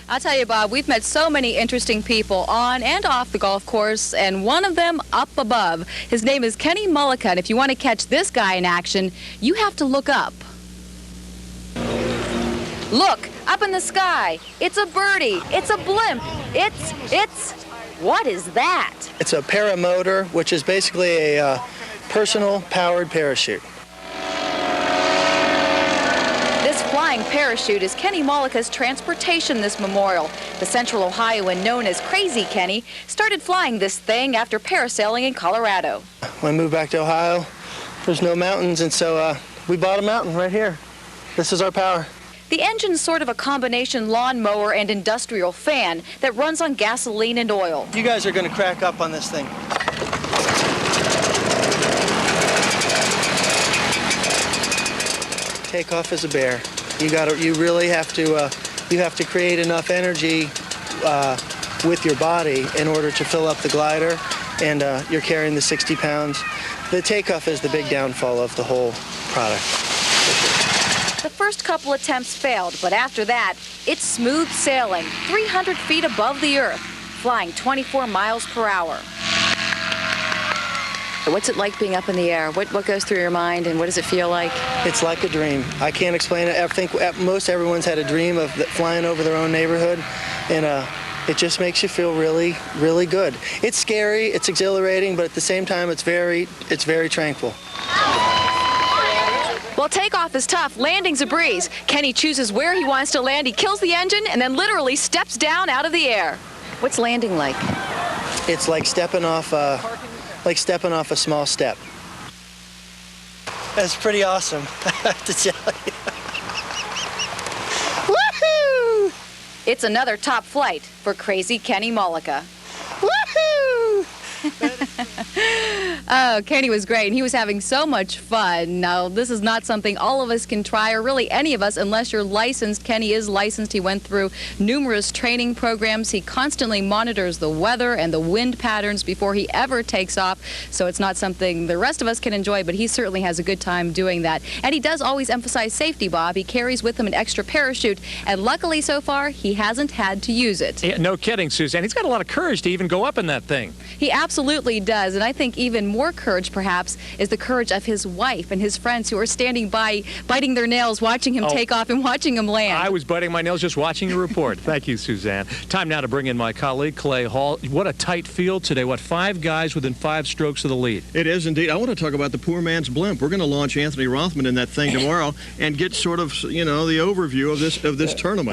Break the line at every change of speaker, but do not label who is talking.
I'll tell you, Bob, we've met so many interesting people on and off the golf course, and one of them up above. His name is Kenny Mollica, and if you want to catch this guy in action, you have to look up. Look, up in the sky. It's a birdie. It's a blimp. What is that?
It's a paramotor, which is basically a personal powered parachute.
This flying parachute is Kenny Mollica's transportation this memorial. The Central Ohioan known as Crazy Kenny started flying this thing after parasailing in Colorado.
When I moved back to Ohio, there's no mountains, and so we bought a mountain right here. This is our power.
The engine's sort of a combination lawnmower and industrial fan that runs on gasoline and oil.
You guys are going to crack up on this thing. Take off as a bear. You really have to create enough energy with your body in order to fill up the glider, and you're carrying the 60 pounds. The takeoff is the big downfall of the whole product.
The first couple attempts failed, but after that, it's smooth sailing, 300 feet above the earth, flying 24 miles per hour. What's it like being up in the air? What goes through your mind, and what does it feel like?
It's like a dream. I can't explain it. I think most everyone's had a dream of flying over their own neighborhood, and it just makes you feel really, really good. It's scary, it's exhilarating, but at the same time, it's very tranquil.
While takeoff is tough, landing's a breeze. Kenny chooses where he wants to land, he kills the engine, and then literally steps down out of the air. What's landing like?
It's like stepping off a small step. That's pretty awesome, I have to tell you. Woohoo!
It's another top flight for Crazy Kenny Mollica.
Woohoo!
Oh, Kenny was great, and he was having so much fun. Now, this is not something all of us can try, or really any of us, unless you're licensed. Kenny is licensed. He went through numerous training programs. He constantly monitors the weather and the wind patterns before he ever takes off, so it's not something the rest of us can enjoy, but he certainly has a good time doing that. And he does always emphasize safety, Bob. He carries with him an extra parachute, and luckily so far, he hasn't had to use it.
Yeah, no kidding, Suzanne. He's got a lot of courage to even go up in that thing.
He absolutely does, and I think even more courage, perhaps, is the courage of his wife and his friends who are standing by, biting their nails, watching him take off and watching him land.
I was biting my nails just watching your report. Thank you, Suzanne. Time now to bring in my colleague, Clay Hall. What a tight field today. What, 5 guys within 5 strokes of the lead?
It is indeed. I want to talk about the poor man's blimp. We're going to launch Anthony Rothman in that thing tomorrow and get sort of, the overview of this tournament.